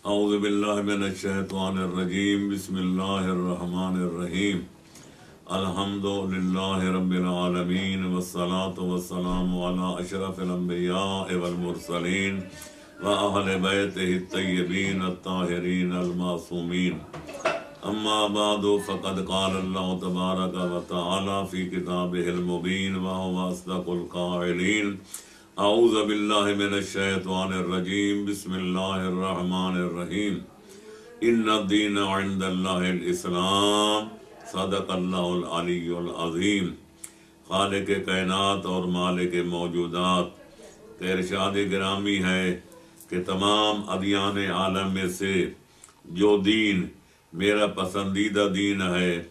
اعوذ باللہ من الشیطان الرجیم بسم اللہ الرحمن الرحیم الحمد للہ رب العالمین والصلاة والسلام علی اشرف الانبیاء والمرسلین واہل بیتہ الطیبین الطاہرین المعصومین اما بعد فقد قال اللہ تبارک و تعالی فی کتابہ المبین وہو اصدق القائلین اعوذ باللہ من الشیطان الرجیم بسم اللہ الرحمن الرحیم ان الدین عند اللہ الاسلام صدق اللہ العلی العظیم۔ خالق کائنات اور مالک موجودات کا ارشاد گرامی ہے کہ تمام ادیان عالم میں سے جو دین میرا پسندیدہ دین ہے،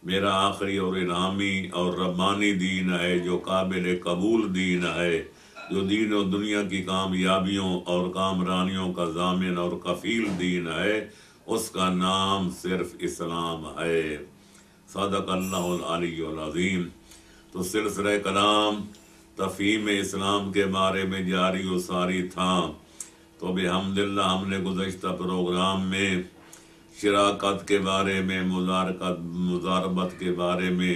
میرا آخری اور الہامی اور ربانی دین ہے، جو قابل قبول دین ہے، جو دین و دنیا کی کامیابیوں اور کامرانیوں کا ضامن اور کفیل دین ہے، اس کا نام صرف اسلام ہے۔ صدق اللہ العلی العظیم۔ تو سلسلہ کلام تفہیم اسلام کے بارے میں جاری و ساری تھا، تو بحمداللہ ہم نے گزشتہ پروگرام میں شراکت کے بارے میں، مضاربت کے بارے میں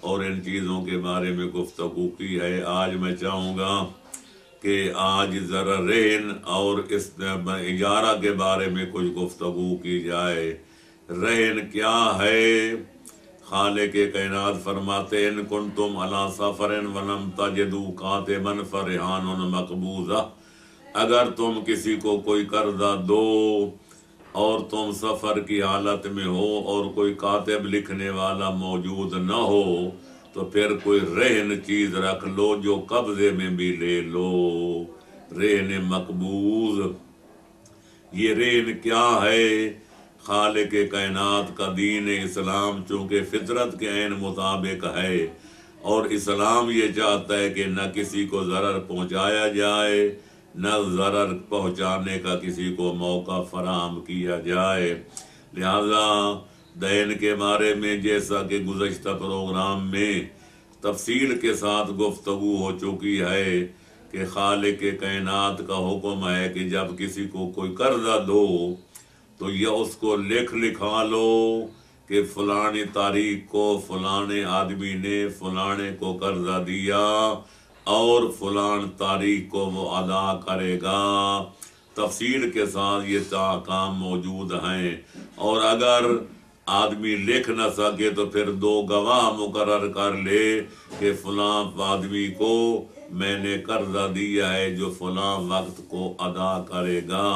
اور ان چیزوں کے بارے میں گفتگو کی ہے۔ آج میں چاہوں گا کہ آج ذرا رہن اور اس اجارہ کے بارے میں کچھ گفتگو کی جائے۔ رہن کیا ہے؟ خالق کائنات فرماتے ان کنتم علی سفر ولم تجدوا کاتبا فرہان مقبوضہ، اگر تم کسی کو کوئی قرضہ دو اور تم سفر کی حالت میں ہو اور کوئی کاتب لکھنے والا موجود نہ ہو تو پھر کوئی رہن چیز رکھ لو جو قبضے میں بھی لے لو۔ رہن مقبوض، یہ رہن کیا ہے؟ خالق کائنات کا دین اسلام چونکہ فطرت کے عین مطابق ہے اور اسلام یہ چاہتا ہے کہ نہ کسی کو ضرر پہنچایا جائے، نہ ضرر پہنچانے کا کسی کو موقع فراہم کیا جائے، لہذا دین کے بارے میں جیسا کہ گزشتہ پروگرام میں تفصیل کے ساتھ گفتگو ہو چکی ہے کہ خالق کائنات کا حکم ہے کہ جب کسی کو کوئی قرضہ دو تو یہ اس کو لکھا لو کہ فلانی تاریخ کو فلانے آدمی نے فلانے کو قرضہ دیا اور فلان تاریخ کو وہ ادا کرے گا۔ تفصیل کے ساتھ یہ احکام موجود ہیں، اور اگر آدمی لکھ نہ سکے تو پھر دو گواہ مقرر کر لے کہ فلاں آدمی کو میں نے قرضہ دیا ہے جو فلاں وقت کو ادا کرے گا۔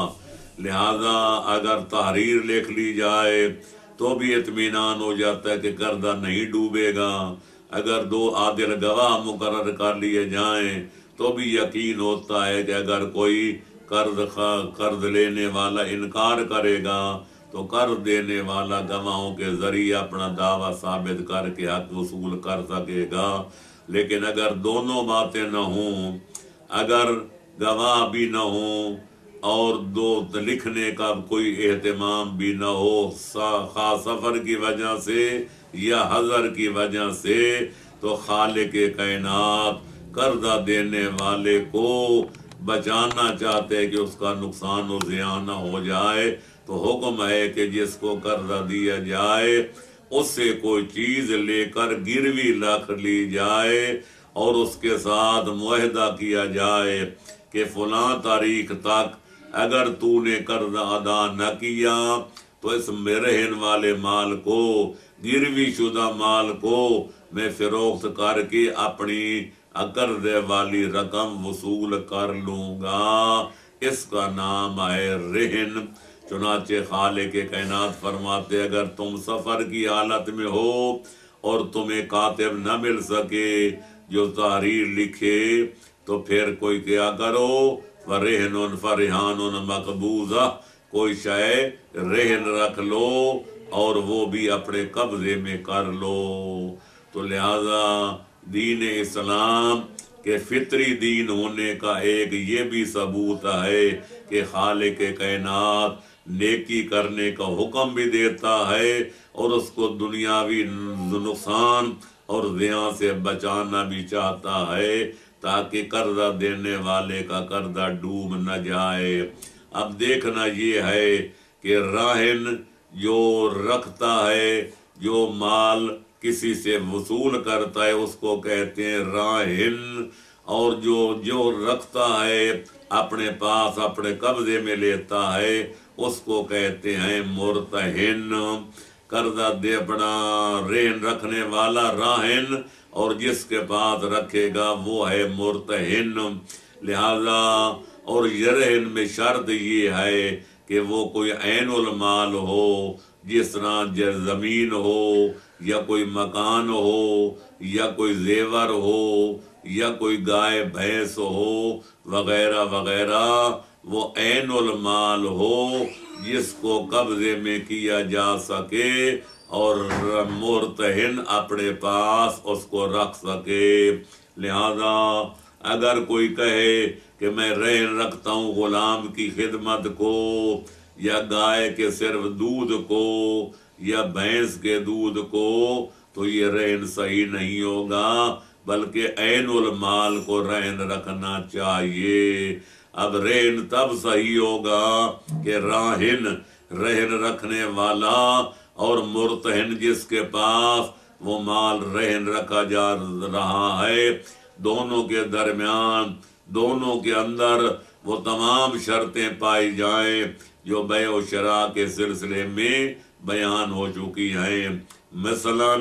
لہذا اگر تحریر لکھ لی جائے تو بھی اطمینان ہو جاتا ہے کہ قرضہ نہیں ڈوبے گا، اگر دو عادل گواہ مقرر کر لیے جائیں تو بھی یقین ہوتا ہے کہ اگر کوئی قرض لینے والا انکار کرے گا تو قرض دینے والا گواہوں کے ذریعے اپنا دعویٰ ثابت کر کے حق وصول کر سکے گا۔ لیکن اگر دونوں باتیں نہ ہوں، اگر گواہ بھی نہ ہوں اور دو لکھنے کا کوئی اہتمام بھی نہ ہو، خاص سفر کی وجہ سے یا حضر کی وجہ سے، تو خالق کائنات قرضہ دینے والے کو بچانا چاہتے کہ اس کا نقصان و زیان نہ ہو جائے، تو حکم ہے کہ جس کو قرضہ دیا جائے اس سے کوئی چیز لے کر گروی رکھ لی جائے اور اس کے ساتھ معاہدہ کیا جائے کہ فلاں تاریخ تک اگر تو نے قرضہ ادا نہ کیا تو اس رہن والے مال کو، گروی شدہ مال کو میں فروخت کر کے اپنی قرضے والی رقم وصول کر لوں گا۔ اس کا نام ہے رہن۔ چنانچہ خالق کائنات فرماتے اگر تم سفر کی حالت میں ہو اور تمہیں کاتب نہ مل سکے جو تحریر لکھے تو پھر کوئی کیا کرو، فرہن فرہان مقبوضہ، کوئی شے رہن رکھ لو اور وہ بھی اپنے قبضے میں کر لو۔ تو لہذا دین اسلام کہ فطری دین ہونے کا ایک یہ بھی ثبوت ہے کہ خالق کائنات نیکی کرنے کا حکم بھی دیتا ہے اور اس کو دنیاوی نقصان اور زیان سے بچانا بھی چاہتا ہے تاکہ قرضہ دینے والے کا قرضہ ڈوب نہ جائے۔ اب دیکھنا یہ ہے کہ راہن جو رکھتا ہے، جو مال کسی سے وصول کرتا ہے اس کو کہتے ہیں راہن، اور جو رکھتا ہے اپنے پاس، اپنے قبضے میں لیتا ہے، اس کو کہتے ہیں مرتہن۔ قرضہ دے اپنا رہن رکھنے والا راہن، اور جس کے پاس رکھے گا وہ ہے مرتہن۔ لہذا اور یہ رہن میں شرط یہ ہے کہ وہ کوئی عین المال ہو، جس طرح زمین ہو یا کوئی مکان ہو یا کوئی زیور ہو یا کوئی گائے بھینس ہو وغیرہ وغیرہ، وہ عین المال ہو جس کو قبضے میں کیا جا سکے اور مرتہن اپنے پاس اس کو رکھ سکے۔ لہذا اگر کوئی کہے کہ میں رہن رکھتا ہوں غلام کی خدمت کو، یا گائے کے صرف دودھ کو، یا بھینس کے دودھ کو، تو یہ رہن صحیح نہیں ہوگا، بلکہ عین المال کو رہن رکھنا چاہیے۔ اب رہن تب صحیح ہوگا کہ راہن رہن رکھنے والا اور مرتہن جس کے پاس وہ مال رہن رکھا جا رہا ہے، دونوں کے درمیان، دونوں کے اندر وہ تمام شرطیں پائی جائیں جو بیع و شراء کے سلسلے میں بیان ہو چکی ہیں۔ مثلا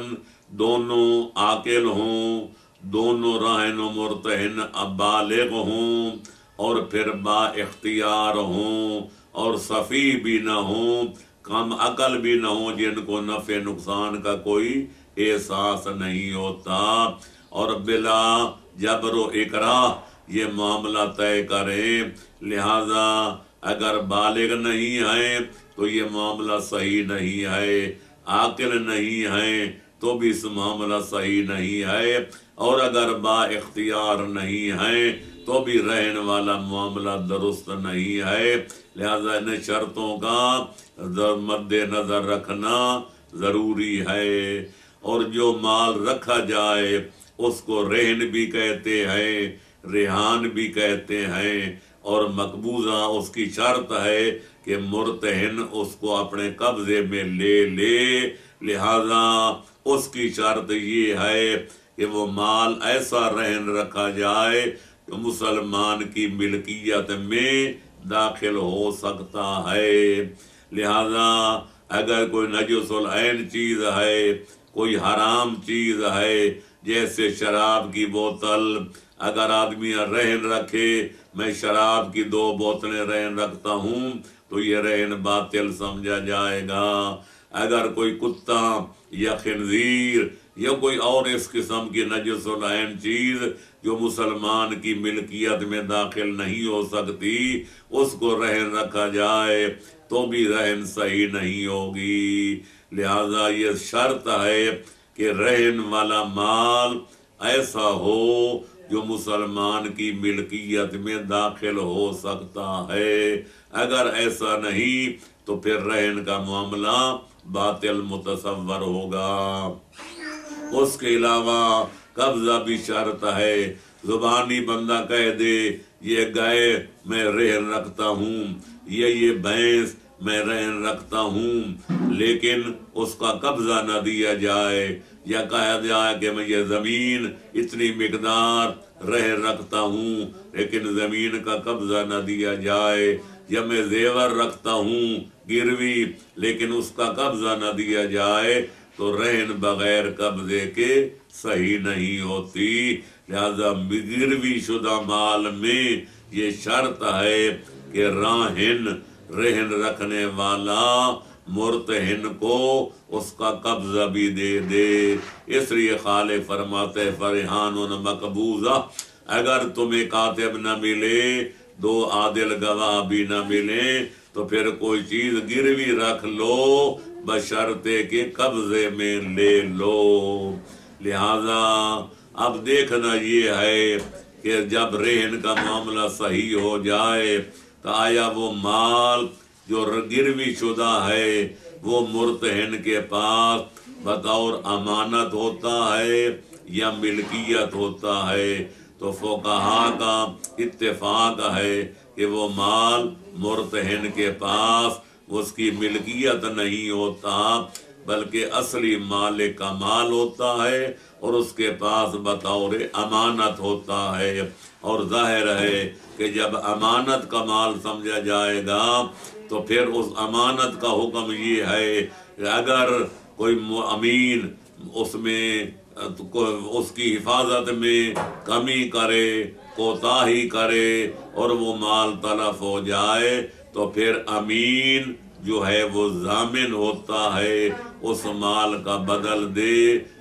دونوں عاقل ہوں، دونوں راہن و مرتہن بالغ ہوں، اور پھر با اختیار ہوں، اور صفی بھی نہ ہوں، کم عقل بھی نہ ہوں، جن کو نفع نقصان کا کوئی احساس نہیں ہوتا، اور بلا جبر و اکراہ یہ معاملہ طے کریں۔ لہذا اگر بالغ نہیں ہیں تو یہ معاملہ صحیح نہیں ہے، عاقل نہیں ہیں تو بھی اس معاملہ صحیح نہیں ہے، اور اگر با اختیار نہیں ہیں تو بھی رہن والا معاملہ درست نہیں ہے۔ لہذا ان شرطوں کا مد نظر رکھنا ضروری ہے۔ اور جو مال رکھا جائے اس کو رہن بھی کہتے ہیں، ریحان بھی کہتے ہیں، اور مقبوضہ اس کی شرط ہے کہ مرتہن اس کو اپنے قبضے میں لے لے۔ لہذا اس کی شرط یہ ہے کہ وہ مال ایسا رہن رکھا جائے کہ مسلمان کی ملکیت میں داخل ہو سکتا ہے۔ لہذا اگر کوئی نجس العین چیز ہے، کوئی حرام چیز ہے، جیسے شراب کی بوتل، اگر آدمی رہن رکھے میں شراب کی 2 بوتلیں رہن رکھتا ہوں تو یہ رہن باطل سمجھا جائے گا۔ اگر کوئی کتا یا خنزیر یا کوئی اور اس قسم کی نجس العین چیز جو مسلمان کی ملکیت میں داخل نہیں ہو سکتی اس کو رہن رکھا جائے تو بھی رہن صحیح نہیں ہوگی۔ لہذا یہ شرط ہے کہ رہن والا مال ایسا ہو جو مسلمان کی ملکیت میں داخل ہو سکتا ہے۔ اگر ایسا نہیں تو پھر رہن کا معاملہ باطل متصور ہوگا۔ اس کے علاوہ قبضہ بھی شرط ہے۔ زبانی بندہ کہہ دے یہ گائے میں رہن رکھتا ہوں، یہ بھینس میں رہن رکھتا ہوں، لیکن اس کا قبضہ نہ دیا جائے، یا کہا جائے کہ میں یہ زمین اتنی مقدار رہن رکھتا ہوں لیکن زمین کا قبضہ نہ دیا جائے، یا میں زیور رکھتا ہوں گروی لیکن اس کا قبضہ نہ دیا جائے، تو رہن بغیر قبضے کے صحیح نہیں ہوتی۔ لہذا گروی شدہ مال میں یہ شرط ہے کہ راہن رہن رکھنے والا مرتہن کو اس کا قبضہ بھی دے دے۔ اس لیے خالق فرماتے فرحان مقبوضہ، اگر تمہیں کاتب نہ ملے، 2 عادل گواہ بھی نہ ملیں، تو پھر کوئی چیز گروی رکھ لو بشرطے کہ قبضے میں لے لو۔ لہذا اب دیکھنا یہ ہے کہ جب رہن کا معاملہ صحیح ہو جائے تو آیا وہ مال جو گروی شدہ ہے وہ مرتہن کے پاس بطور امانت ہوتا ہے یا ملکیت ہوتا ہے؟ تو فقہا کا اتفاق ہے کہ کہ وہ مال مرتہن کے پاس اس کی ملکیت نہیں ہوتا، بلکہ اصلی مالک کا مال ہوتا ہے اور اس کے پاس بطور امانت ہوتا ہے۔ اور ظاہر ہے کہ جب امانت کا مال سمجھا جائے گا تو پھر اس امانت کا حکم یہ ہے کہ اگر کوئی امین اس میں اس کی حفاظت میں کمی کرے، کوتاہی کرے اور وہ مال تلف ہو جائے تو پھر امین جو ہے وہ ضامن ہوتا ہے، اس مال کا بدل دے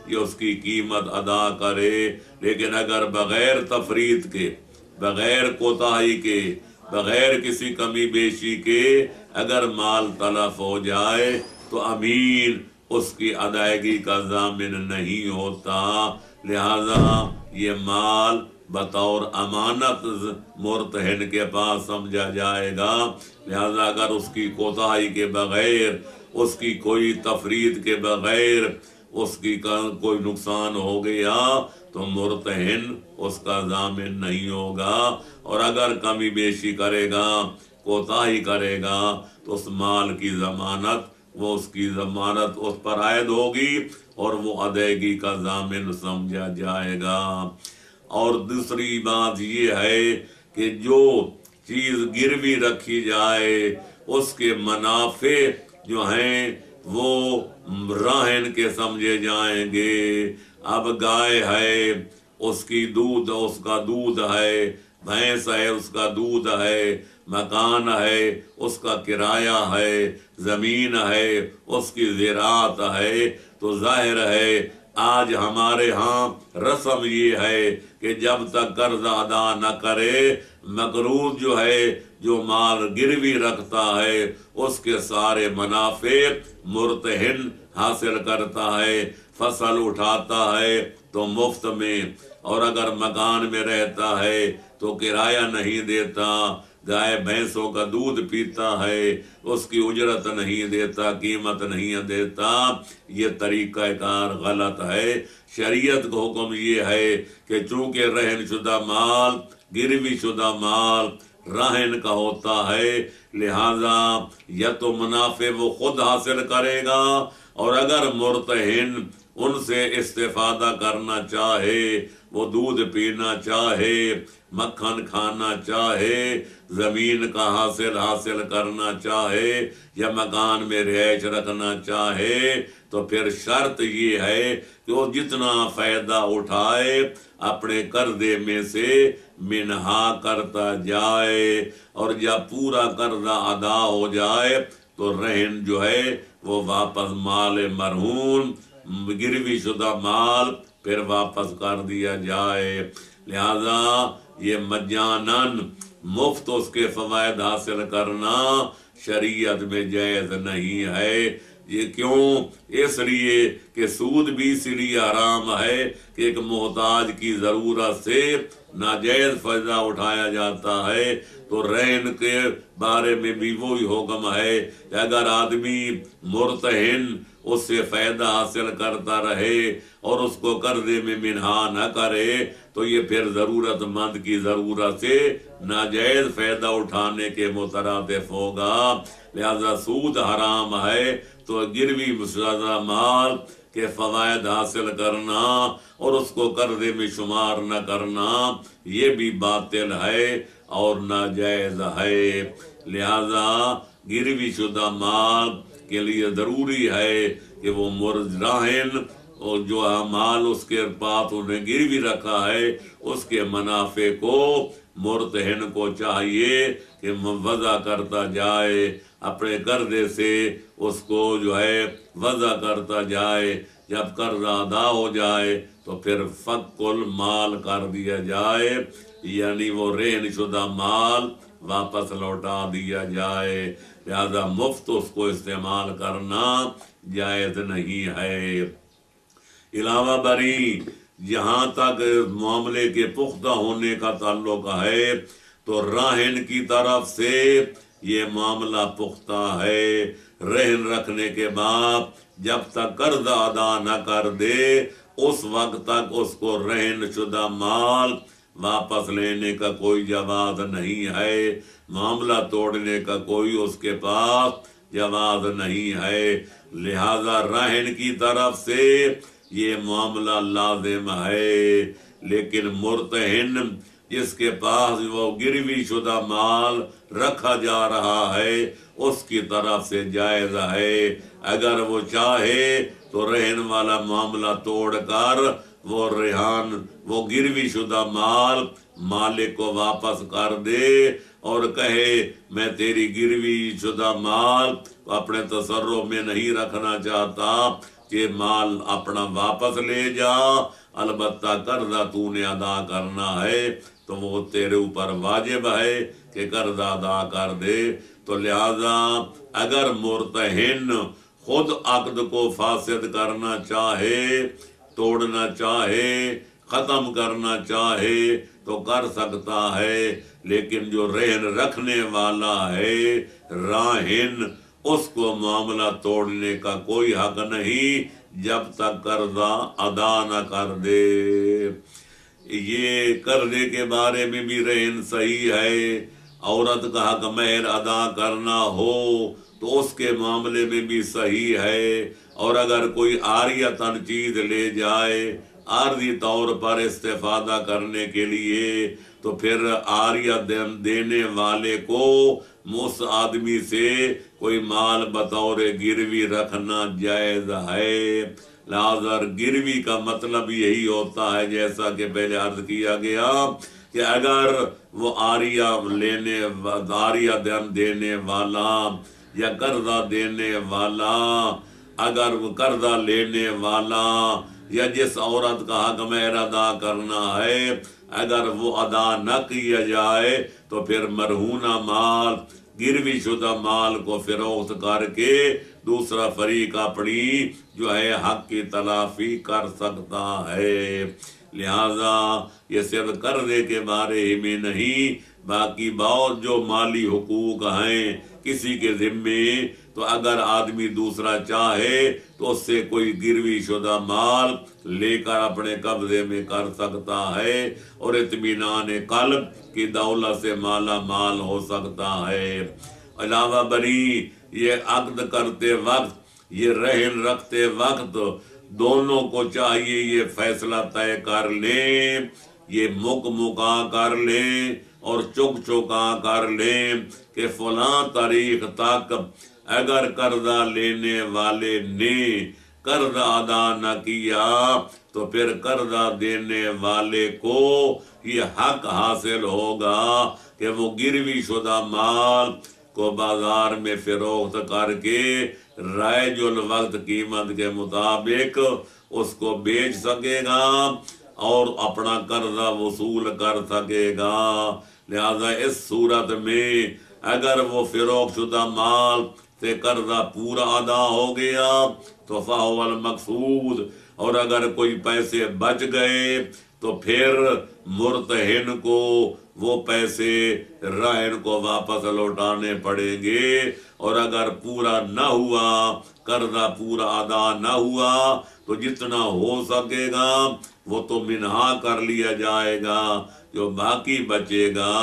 یا اس کی قیمت ادا کرے۔ لیکن اگر بغیر تفریط کے، بغیر کوتاہی کے، بغیر کسی کمی بیشی کے اگر مال تلف ہو جائے تو امین اس کی ادائیگی کا ضامن نہیں ہوتا، لہذا یہ مال بطور امانت مرتہن کے پاس سمجھا جائے گا۔ لہذا اگر اس کی کوتاہی کے بغیر، اس کی کوئی تفرید کے بغیر اس کی کوئی نقصان ہو گیا تو مرتہن اس کا ضامن نہیں ہوگا، اور اگر کمی بیشی کرے گا، کوتاہی کرے گا تو اس مال کی ضمانت، وہ اس کی ضمانت اس پر عائد ہوگی اور وہ ادائیگی کا ضامن سمجھا جائے گا۔ اور دوسری بات یہ ہے کہ جو چیز گروی رکھی جائے اس کے منافع جو ہیں وہ راہن کے سمجھے جائیں گے۔ اب گائے ہے، اس کا دودھ ہے، بھینس ہے اس کا دودھ ہے، مکان ہے اس کا کرایہ ہے، زمین ہے اس کی زراعت ہے، تو ظاہر ہے آج ہمارے ہاں رسم یہ ہے کہ جب تک قرض ادا نہ کرے مقروض جو ہے، جو مال گروی رکھتا ہے اس کے سارے منافع مرتہن حاصل کرتا ہے۔ فصل اٹھاتا ہے تو مفت میں، اور اگر مکان میں رہتا ہے تو کرایہ نہیں دیتا، گائے بھینسوں کا دودھ پیتا ہے اس کی اجرت نہیں دیتا، قیمت نہیں دیتا، یہ طریقہ کار غلط ہے۔ شریعت کا حکم یہ ہے کہ چونکہ رہن شدہ مال، گروی شدہ مال راہن کا ہوتا ہے، لہذا یا تو منافع وہ خود حاصل کرے گا، اور اگر مرتہن ان سے استفادہ کرنا چاہے، وہ دودھ پینا چاہے، مکھن کھانا چاہے، زمین کا حاصل کرنا چاہے یا مکان میں رہائش رکھنا چاہے، تو پھر شرط یہ ہے کہ وہ جتنا فائدہ اٹھائے اپنے قرضے میں سے منہا کرتا جائے، اور جب پورا قرضہ ادا ہو جائے تو رہن جو ہے وہ واپس مال مرہون، گروی شدہ مال پھر واپس کر دیا جائے۔ لہذا یہ مجانن مفت اس کے فوائد حاصل کرنا شریعت میں جائز نہیں ہے۔ یہ کیوں؟ اس لیے کہ سود بھی اس لیے حرام ہے کہ ایک محتاج کی ضرورت سے ناجائز فائدہ اٹھایا جاتا ہے، تو رہن کے بارے میں بھی وہی حکم ہے کہ اگر آدمی مرتہن اس سے فائدہ حاصل کرتا رہے اور اس کو قرضے میں منہا نہ کرے تو یہ پھر ضرورت مند کی ضرورت سے ناجائز فائدہ اٹھانے کے مترادف ہوگا۔ لہذا سود حرام ہے، تو گروی شدہ مال کے فوائد حاصل کرنا اور اس کو قرضے میں شمار نہ کرنا یہ بھی باطل ہے اور ناجائز ہے۔ لہذا گروی شدہ مال کے لیے ضروری ہے کہ وہ راہن اور جو مال اس کے پاس انہیں گروی رکھا ہے اس کے منافع کو مرتہن کو چاہیے کہ وضع کرتا جائے، اپنے قرضے سے اس کو جو ہے وضع کرتا جائے۔ جب قرض ادا ہو جائے تو پھر فک المال کر دیا جائے، یعنی وہ رہن شدہ مال واپس لوٹا دیا جائے۔ لہذا مفت اس کو استعمال کرنا جائز نہیں ہے۔ علاوہ بری جہاں تک معاملے کے پختہ ہونے کا تعلق ہے تو راہن کی طرف سے یہ معاملہ پختہ ہے۔ رہن رکھنے کے بعد جب تک قرض ادا نہ کر دے اس وقت تک اس کو رہن شدہ مال واپس لینے کا کوئی جواز نہیں ہے، معاملہ توڑنے کا کوئی اس کے پاس جواز نہیں ہے، لہذا رہن کی طرف سے یہ معاملہ لازم ہے، لیکن مرتہن جس کے پاس وہ گروی شدہ مال رکھا جا رہا ہے اس کی طرف سے جائز ہے، اگر وہ چاہے تو رہن والا معاملہ توڑ کر وہ گروی شدہ مال مالک کو واپس کر دے اور کہے میں تیری گروی شدہ مال اپنے تصرف میں نہیں رکھنا چاہتا، کہ مال اپنا واپس لے جا، البتہ قرضہ تو نے ادا کرنا ہے تو وہ تیرے اوپر واجب ہے کہ قرضہ ادا کر دے۔ تو لہذا اگر مرتہن خود عقد کو فاسد کرنا چاہے، توڑنا چاہے، ختم کرنا چاہے تو کر سکتا ہے، لیکن جو رہن رکھنے والا ہے راہن، اس کو معاملہ توڑنے کا کوئی حق نہیں جب تک قرضہ ادا نہ کر دے۔ یہ قرضے کے بارے میں بھی رہن صحیح ہے، عورت کا حق مہر ادا کرنا ہو تو اس کے معاملے میں بھی صحیح ہے، اور اگر کوئی عاریتاً چیز لے جائے عارضی طور پر استفادہ کرنے کے لیے تو پھر عاریہ دینے والے کو اس آدمی سے کوئی مال بطور گروی رکھنا جائز ہے۔ لہذا گروی کا مطلب یہی ہوتا ہے جیسا کہ پہلے عرض کیا گیا کہ اگر وہ عاریہ دینے والا یا قرضہ دینے والا، اگر وہ قرضہ لینے والا یا جس عورت کا حق مہر ادا کرنا ہے اگر وہ ادا نہ کیا جائے تو پھر مرہونہ مال، گروی شدہ مال کو فروخت کر کے دوسرا فریق اپنی جو ہے حق کی تلافی کر سکتا ہے۔ لہذا یہ صرف قرضے کے بارے میں نہیں، باقی بہت جو مالی حقوق ہیں کسی کے ذمے، تو اگر آدمی دوسرا چاہے تو اس سے کوئی گروی شدہ مال لے کر اپنے قبضے میں کر سکتا ہے اور اطمینان قلب کی دولت سے مالا مال ہو سکتا ہے۔ علاوہ بری یہ عقد کرتے وقت، یہ رہن رکھتے وقت دونوں کو چاہیے یہ فیصلہ طے کر لیں، یہ مکا کر لیں اور چکا کر لیں کہ فلاں تاریخ تک اگر قرضہ لینے والے نے قرضہ ادا نہ کیا تو پھر قرضہ دینے والے کو یہ حق حاصل ہوگا کہ وہ گروی شدہ مال کو بازار میں فروخت کر کے رائج الوقت قیمت کے مطابق اس کو بیچ سکے گا اور اپنا قرضہ وصول کر سکے گا۔ لہذا اس صورت میں اگر وہ فروخت شدہ مال سے قرضہ پورا ادا ہو گیا تو فہو المقصود، اور اگر کوئی پیسے بچ گئے تو پھر مرتہن کو وہ پیسے راہن کو واپس لوٹانے پڑیں گے، اور اگر پورا نہ ہوا، قرضہ پورا ادا نہ ہوا تو جتنا ہو سکے گا وہ تو منہا کر لیا جائے گا، جو باقی بچے گا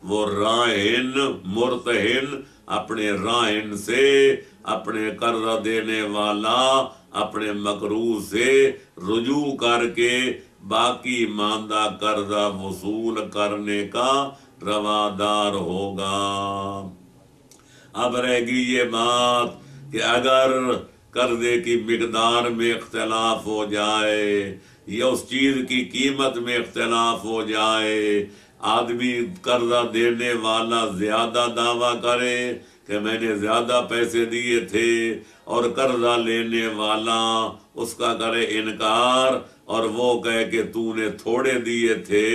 وہ راہن مرتہن اپنے راہن سے، اپنے قرضہ دینے والا اپنے مقروض سے رجوع کر کے باقی ماندہ قرضہ وصول کرنے کا روادار ہوگا۔ اب رہ گئی یہ بات کہ اگر قرضے کی مقدار میں اختلاف ہو جائے یا اس چیز کی قیمت میں اختلاف ہو جائے، آدمی قرضہ دینے والا زیادہ دعویٰ کرے کہ میں نے زیادہ پیسے دیے تھے اور قرضہ لینے والا اس کا کرے انکار اور وہ کہے کہ تو نے تھوڑے دیے تھے،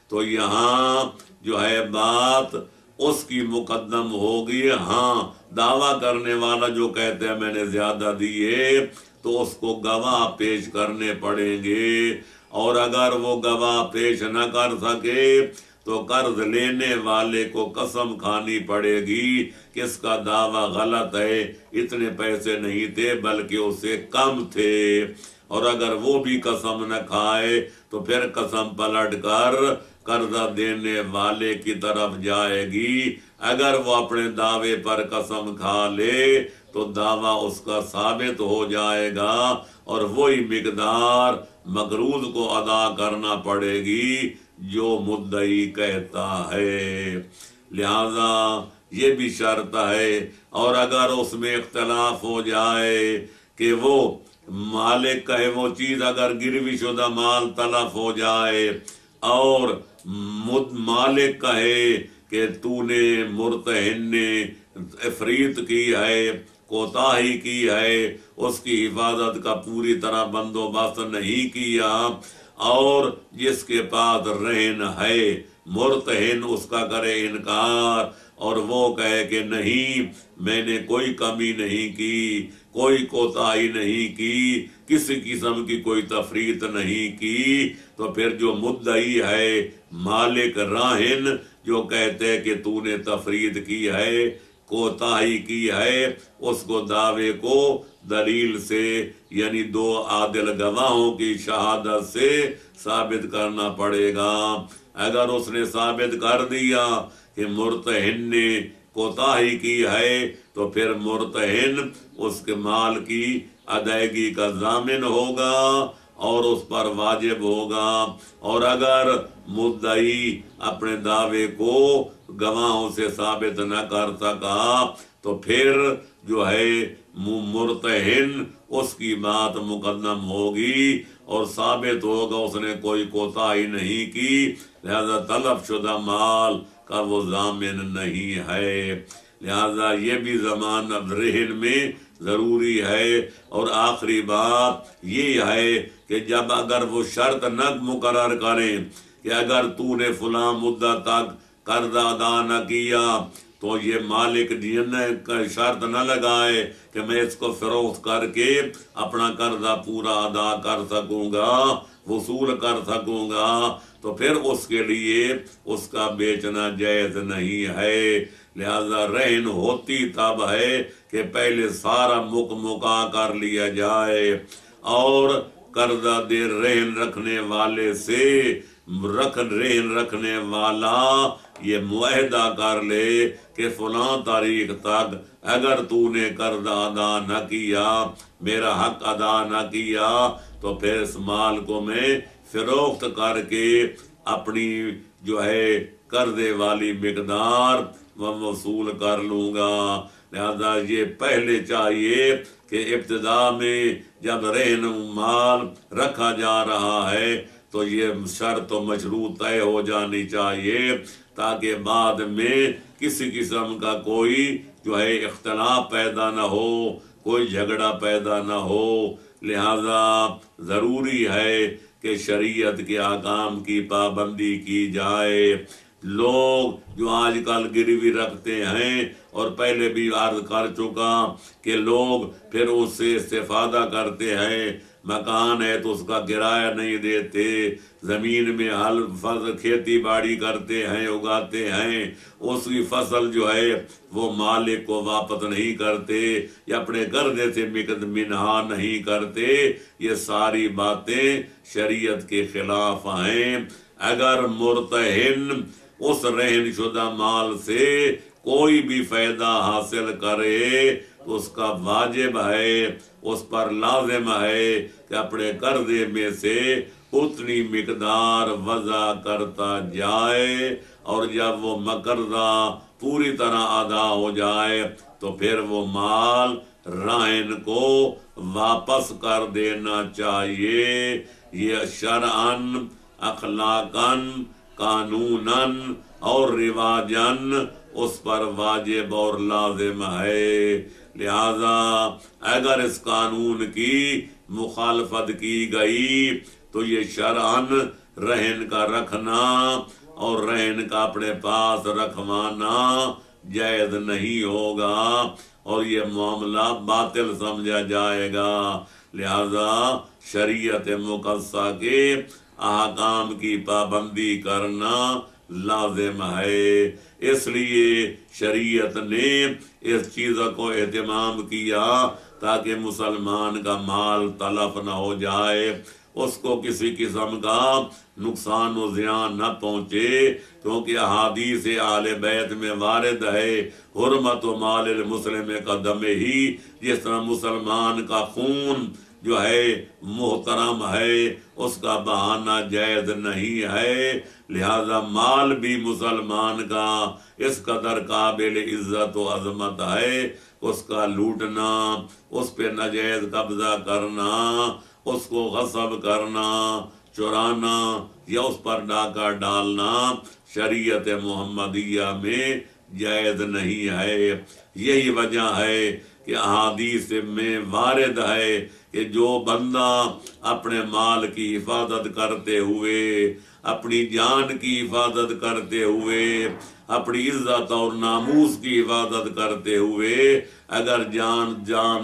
تو یہاں جو ہے بات اس کی مقدم ہوگی۔ ہاں، دعویٰ کرنے والا جو کہتے ہیں میں نے زیادہ دیے تو اس کو گواہ پیش کرنے پڑیں گے، اور اگر وہ گواہ پیش نہ کر سکے تو قرض لینے والے کو قسم کھانی پڑے گی کہ اس کا دعویٰ غلط ہے، اتنے پیسے نہیں تھے بلکہ اسے کم تھے، اور اگر وہ بھی قسم نہ کھائے تو پھر قسم پلٹ کر قرضہ دینے والے کی طرف جائے گی۔ اگر وہ اپنے دعوے پر قسم کھا لے تو دعویٰ اس کا ثابت ہو جائے گا اور وہی مقدار مقروض کو ادا کرنا پڑے گی جو مدعی کہتا ہے۔ لہذا یہ بھی شرط ہے، اور اگر اس میں اختلاف ہو جائے کہ وہ مالک کہے وہ چیز اگر گروی شدہ مال تلف ہو جائے اور مالک کہے کہ تو نے مرتہن نے افریط کی ہے، کوتاہی کی ہے، اس کی حفاظت کا پوری طرح بندوبست نہیں کیا، اور جس کے پاس رہن ہے مرتہن اس کا کرے انکار اور وہ کہے کہ نہیں میں نے کوئی کمی نہیں کی، کوئی کوتاہی نہیں کی، کسی قسم کی کوئی تفریط نہیں کی، تو پھر جو مدعی ہے مالک راہن جو کہتے کہ تو نے تفریط کی ہے، کوتاہی کی ہے، اس کو دعوے کو دلیل سے یعنی دو عادل گواہوں کی شہادت سے ثابت کرنا پڑے گا۔ اگر اس نے ثابت کر دیا کہ مرتہن نے کوتاہی کی ہے تو پھر مرتہن اس کے مال کی ادائیگی کا ضامن ہوگا اور اس پر واجب ہوگا، اور اگر مدعی اپنے دعوے کو گواہوں سے ثابت نہ کر سکا تو پھر جو ہے مرتہن اس کی بات مقدم ہوگی اور ثابت ہوگا اس نے کوئی کوتاہی نہیں کی، لہذا طلب شدہ مال کا وہ ضامن نہیں ہے۔ لہذا یہ بھی ضمانت رہن میں ضروری ہے۔ اور آخری بات یہ ہے کہ جب اگر وہ شرط نہ مقرر کریں کہ اگر تو نے فلاں مدت تک قرض ادا نہ کیا تو یہ مالک شرط نہ لگائے کہ میں اس کو فروخت کر کے اپنا قرضہ پورا ادا کر سکوں گا، وصول کر سکوں گا، تو پھر اس کے لیے اس کا بیچنا جائز نہیں ہے۔ لہذا رہن ہوتی تب ہے کہ پہلے سارا مکا کر لیا جائے اور قرضہ دے رہن رکھنے والے سے رہن رکھنے والا یہ معاہدہ کر لے کہ فلاں تاریخ تک اگر تو نے قرض ادا نہ کیا، میرا حق ادا نہ کیا، تو پھر اس مال کو میں فروخت کر کے اپنی جو ہے قرضے والی مقدار وصول کر لوں گا۔ لہذا یہ پہلے چاہیے کہ ابتدا میں جب رہن مال رکھا جا رہا ہے تو یہ شرط و مشروط طے ہو جانی چاہیے تاکہ بعد میں کسی قسم کا کوئی جو ہے اختلاف پیدا نہ ہو، کوئی جھگڑا پیدا نہ ہو۔ لہذا ضروری ہے کہ شریعت کے احکام کی پابندی کی جائے۔ لوگ جو آج کل گروی رکھتے ہیں، اور پہلے بھی عرض کر چکا کہ لوگ پھر اس سے استفادہ کرتے ہیں، مکان ہے تو اس کا کرایہ نہیں دیتے، زمین میں فصل کھیتی باڑی کرتے ہیں، اگاتے ہیں، اس کی فصل جو ہے وہ مالک کو واپس نہیں کرتے یا اپنے قرضے سے منہا نہیں کرتے۔ یہ ساری باتیں شریعت کے خلاف ہیں۔ اگر مرتہن اس رہن شدہ مال سے کوئی بھی فائدہ حاصل کرے تو اس کا واجب ہے، اس پر لازم ہے کہ اپنے قرضے میں سے اتنی مقدار وضع کرتا جائے، اور جب وہ قرضہ پوری طرح ادا ہو جائے تو پھر وہ مال راہن کو واپس کر دینا چاہیے۔ یہ شرعاً، اخلاقاً، قانوناً اور رواجاً اس پر واجب اور لازم ہے۔ لہذا اگر اس قانون کی مخالفت کی گئی تو یہ شرعاً رہن کا رکھنا اور رہن کا اپنے پاس رکھوانا جائز نہیں ہوگا اور یہ معاملہ باطل سمجھا جائے گا۔ لہذا شریعت مقدسہ کے احکام کی پابندی کرنا لازم ہے۔ اس لیے شریعت نے اس چیز کو اہتمام کیا تاکہ مسلمان کا مال تلف نہ ہو جائے، اس کو کسی قسم کا نقصان و زیان نہ پہنچے، کیونکہ احادیث اہل بیت میں وارد ہے حرمت و مال المسلم کا دم ہی، جس طرح مسلمان کا خون جو ہے محترم ہے، اس کا بہانہ جائز نہیں ہے، لہذا مال بھی مسلمان کا اس قدر قابل عزت و عظمت ہے، اس کا لوٹنا، اس پہ ناجائز قبضہ کرنا، اس کو غصب کرنا، چرانا یا اس پر ڈاکہ ڈالنا شریعت محمدیہ میں جائز نہیں ہے۔ یہی وجہ ہے کہ احادیث میں وارد ہے کہ جو بندہ اپنے مال کی حفاظت کرتے ہوئے، اپنی جان کی حفاظت کرتے ہوئے، اپنی عزت اور ناموس کی حفاظت کرتے ہوئے اگر جان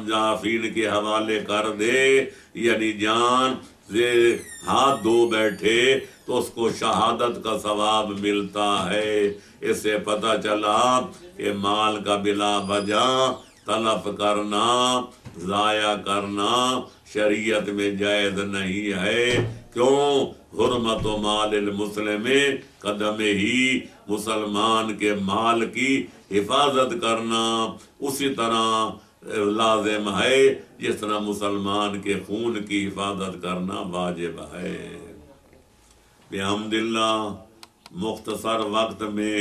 جافین کے حوالے کر دے، یعنی جان سے ہاتھ دھو بیٹھے، تو اس کو شہادت کا ثواب ملتا ہے۔ اس سے پتہ چلا کہ مال کا بلا وجہ تلف کرنا، ضائع کرنا شریعت میں جائز نہیں ہے۔ کیوں؟ حرمت و مال المسلم قدم ہی، مسلمان کے مال کی حفاظت کرنا اسی طرح لازم ہے جس طرح مسلمان کے خون کی حفاظت کرنا واجب ہے۔ بحمداللہ مختصر وقت میں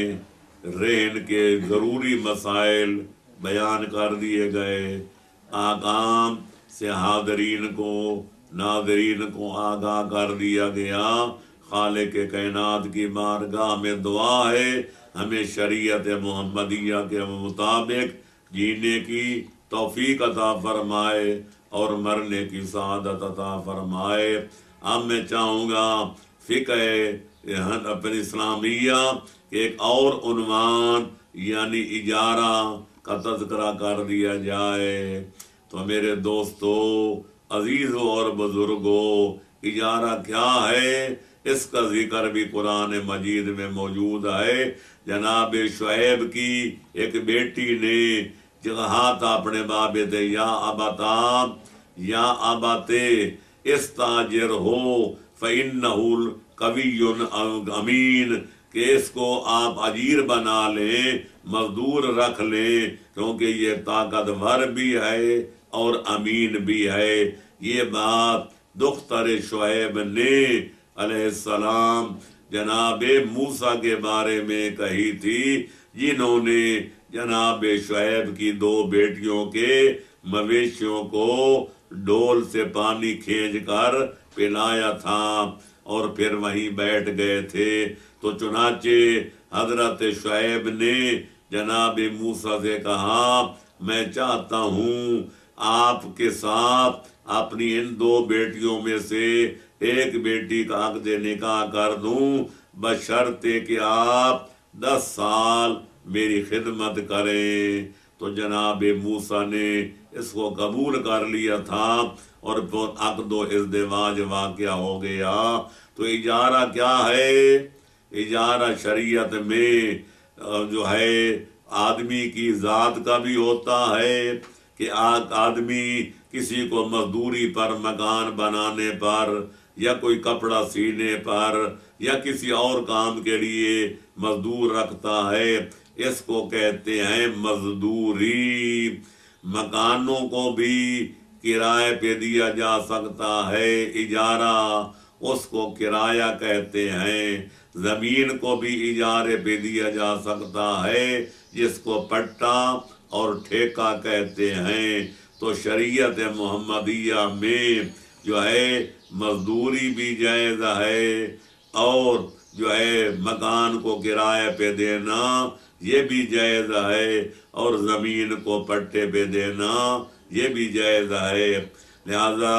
رہن کے ضروری مسائل بیان کر دیے گئے، احکام سے حاضرین کو، ناظرین کو آگاہ کر دیا گیا۔ خالق کائنات کی بارگاہ میں دعا ہے ہمیں شریعت محمدیہ کے مطابق جینے کی توفیق عطا فرمائے اور مرنے کی سعادت عطا فرمائے۔ اب میں چاہوں گا فقہ اپنی اسلامیہ ایک اور عنوان یعنی اجارہ کا تذکرہ کر دیا جائے۔ تو میرے دوستو، عزیزوں اور بزرگوں، اجارہ کیا ہے؟ اس کا ذکر بھی قرآن مجید میں موجود ہے۔ جناب شعیب کی ایک بیٹی نے کہا تھا اپنے باپ سے، یا ابتا یا ابتے استاجر ہو فإنہ قوی امین، کہ اس کو آپ اجیر بنا لیں، مزدور رکھ لیں، کیونکہ یہ طاقتور بھی ہے اور امین بھی ہے۔ یہ بات دختر شعیب نے علیہ السلام جناب موسیٰ کے بارے میں کہی تھی، جنہوں نے جناب شعیب کی دو بیٹیوں کے مویشیوں کو ڈول سے پانی کھینچ کر پلایا تھا اور پھر وہیں بیٹھ گئے تھے۔ تو چنانچہ حضرت شعیب نے جناب موسیٰ سے کہا، میں چاہتا ہوں آپ کے ساتھ اپنی ان دو بیٹیوں میں سے ایک بیٹی کا عقد نکاح کر دوں، بشرطے کہ آپ 10 سال میری خدمت کریں۔ تو جناب موسیٰ نے اس کو قبول کر لیا تھا اور عقد و ازدواج واقعہ ہو گیا۔ تو اجارہ کیا ہے؟ اجارہ شریعت میں جو ہے آدمی کی ذات کا بھی ہوتا ہے کہ آدمی کسی کو مزدوری پر، مکان بنانے پر، یا کوئی کپڑا سینے پر، یا کسی اور کام کے لیے مزدور رکھتا ہے، اس کو کہتے ہیں مزدوری۔ مکانوں کو بھی کرائے پہ دیا جا سکتا ہے، اجارہ، اس کو کرایہ کہتے ہیں۔ زمین کو بھی اجارے پہ دیا جا سکتا ہے، جس کو پٹا اور ٹھیکہ کہتے ہیں۔ تو شریعت محمدیہ میں جو ہے مزدوری بھی جائز ہے، اور جو ہے مکان کو کرائے پہ دینا یہ بھی جائز ہے، اور زمین کو پٹے پہ دینا یہ بھی جائز ہے۔ لہذا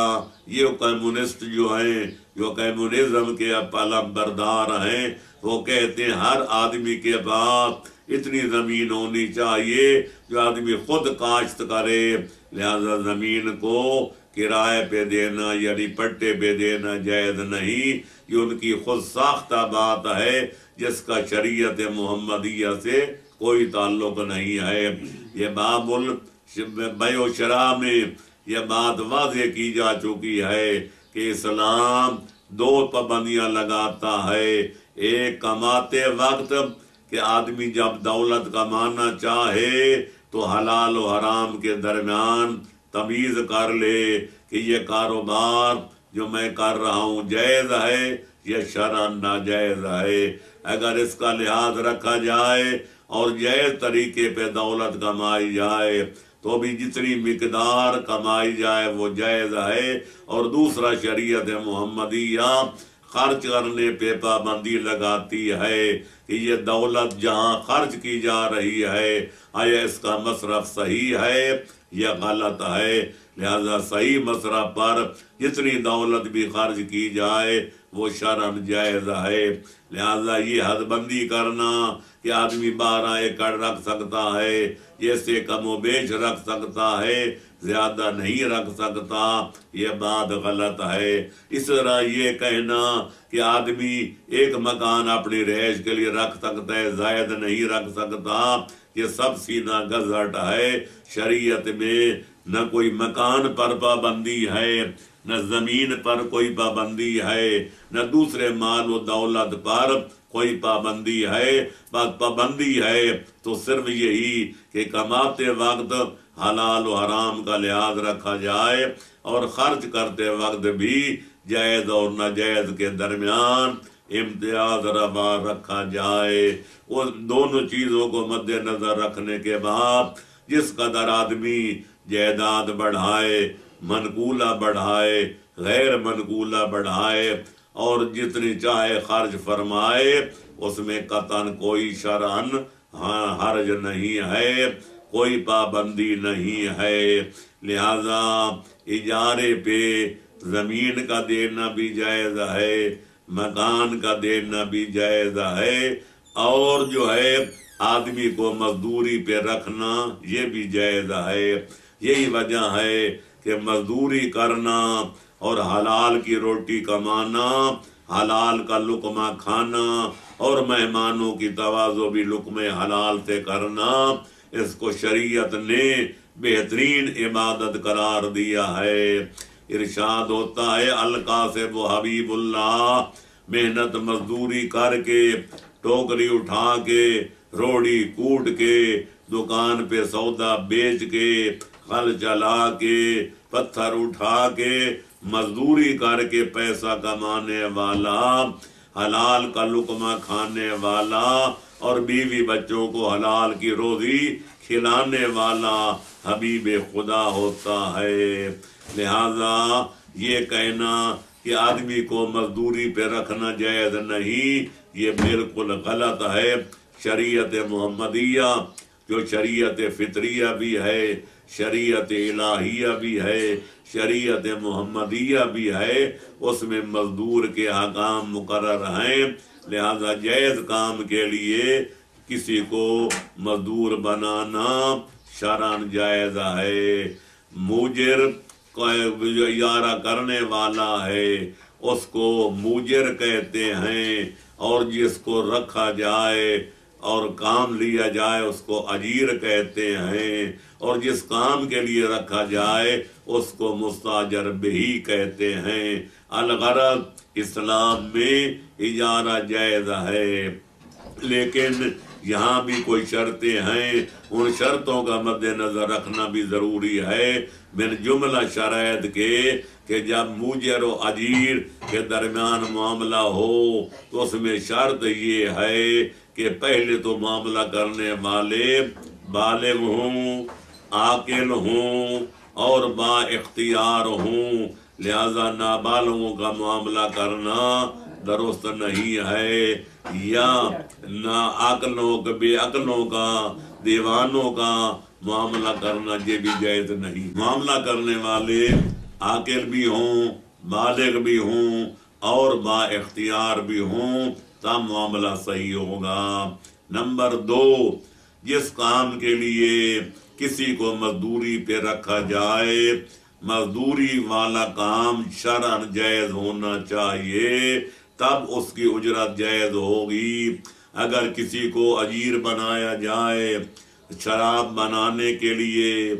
یہ کمیونسٹ جو ہیں، جو کمیونزم کے علم بردار ہیں، وہ کہتے ہیں ہر آدمی کے پاس اتنی زمین ہونی چاہیے جو آدمی خود کاشت کرے، لہذا زمین کو کرائے پہ دینا یعنی پٹے پہ دینا جائز نہیں۔ یہ ان کی خود ساختہ بات ہے جس کا شریعت محمدیہ سے کوئی تعلق نہیں ہے۔ یہ باب بیع و شراء میں یہ بات واضح کی جا چکی ہے کہ اسلام دو پابندیاں لگاتا ہے. ایک کماتے وقت کہ آدمی جب دولت کمانا چاہے تو حلال و حرام کے درمیان تمیز کر لے کہ یہ کاروبار جو میں کر رہا ہوں جائز ہے یہ شرعاً ناجائز ہے. اگر اس کا لحاظ رکھا جائے اور جائز طریقے پہ دولت کمائی جائے تو بھی جتنی مقدار کمائی جائے وہ جائز ہے. اور دوسرا شریعت محمدیہ خرچ کرنے پہ پابندی لگاتی ہے کہ یہ دولت جہاں خرچ کی جا رہی ہے آیا اس کا مصرف صحیح ہے یا غلط ہے. لہذا صحیح مصرف پر جتنی دولت بھی خرچ کی جائے وہ شرعاً جائز ہے. لہذا یہ حد بندی کرنا کہ آدمی 12 ایکڑ رکھ سکتا ہے یہ سے کم و بیش رکھ سکتا ہے زیادہ نہیں رکھ سکتا یہ بات غلط ہے. اس طرح یہ کہنا کہ آدمی ایک مکان اپنی رہائش کے لیے رکھ سکتا ہے زائد نہیں رکھ سکتا یہ سب سینہ گزٹ ہے. شریعت میں نہ کوئی مکان پر پابندی ہے نہ زمین پر کوئی پابندی ہے نہ دوسرے مال و دولت پر کوئی پابندی ہے. بس پابندی ہے تو صرف یہی کہ کماتے وقت حلال و حرام کا لحاظ رکھا جائے اور خرچ کرتے وقت بھی جائز اور ناجائز کے درمیان امتیاز روا رکھا جائے. وہ دونوں چیزوں کو مد نظر رکھنے کے بعد جس قدر آدمی جائیداد بڑھائے منقولہ بڑھائے غیر منقولہ بڑھائے اور جتنی چاہے خرچ فرمائے اس میں قطعاً کوئی شرعاً حرج نہیں ہے کوئی پابندی نہیں ہے. لہذا اجارے پہ زمین کا دینا بھی جائز ہے مکان کا دینا بھی جائز ہے اور جو ہے آدمی کو مزدوری پہ رکھنا یہ بھی جائز ہے. یہی وجہ ہے کہ مزدوری کرنا اور حلال کی روٹی کمانا حلال کا لقمہ کھانا اور مہمانوں کی تواضع بھی لقمے حلال سے کرنا اس کو شریعت نے بہترین عبادت قرار دیا ہے. ارشاد ہوتا ہے القاسب و حبیب اللہ محنت مزدوری کر کے ٹوکری اٹھا کے روڑی کوٹ کے دکان پہ سودا بیچ کے ہل چلا کے پتھر اٹھا کے مزدوری کر کے پیسہ کمانے والا حلال کا لقمہ کھانے والا اور بیوی بچوں کو حلال کی روزی کھلانے والا حبیب خدا ہوتا ہے. لہذا یہ کہنا کہ آدمی کو مزدوری پہ رکھنا جائز نہیں یہ بالکل غلط ہے. شریعت محمدیہ جو شریعت فطریہ بھی ہے شریعت الہیہ بھی ہے شریعت محمدیہ بھی ہے اس میں مزدور کے احکام مقرر ہیں. لہذا جائز کام کے لیے کسی کو مزدور بنانا شرعاً جائز ہے. موجر جو اجارہ کرنے والا ہے اس کو موجر کہتے ہیں اور جس کو رکھا جائے اور کام لیا جائے اس کو اجیر کہتے ہیں اور جس کام کے لیے رکھا جائے اس کو مستاجر بھی کہتے ہیں. الغرض اسلام میں اجارہ جائز ہے لیکن یہاں بھی کوئی شرطیں ہیں ان شرطوں کا مد نظر رکھنا بھی ضروری ہے. من جملہ شرائط کے کہ جب موجر و اجیر کے درمیان معاملہ ہو تو اس میں شرط یہ ہے کہ پہلے تو معاملہ کرنے والے بالغ ہوں عاقل ہوں اور با اختیار ہوں. لہذا نابالغوں کا معاملہ کرنا درست نہیں ہے یا ناعقلوں کا بے عقلوں کا دیوانوں کا معاملہ کرنا یہ بھی جائز نہیں. معاملہ کرنے والے عاقل بھی ہوں بالغ بھی ہوں اور با اختیار بھی ہوں تب معاملہ صحیح ہوگا. نمبر 2 جس کام کے لیے کسی کو مزدوری پہ رکھا جائے مزدوری والا کام شرعاً جائز ہونا چاہیے تب اس کی اجرت جائز ہوگی. اگر کسی کو اجیر بنایا جائے شراب بنانے کے لیے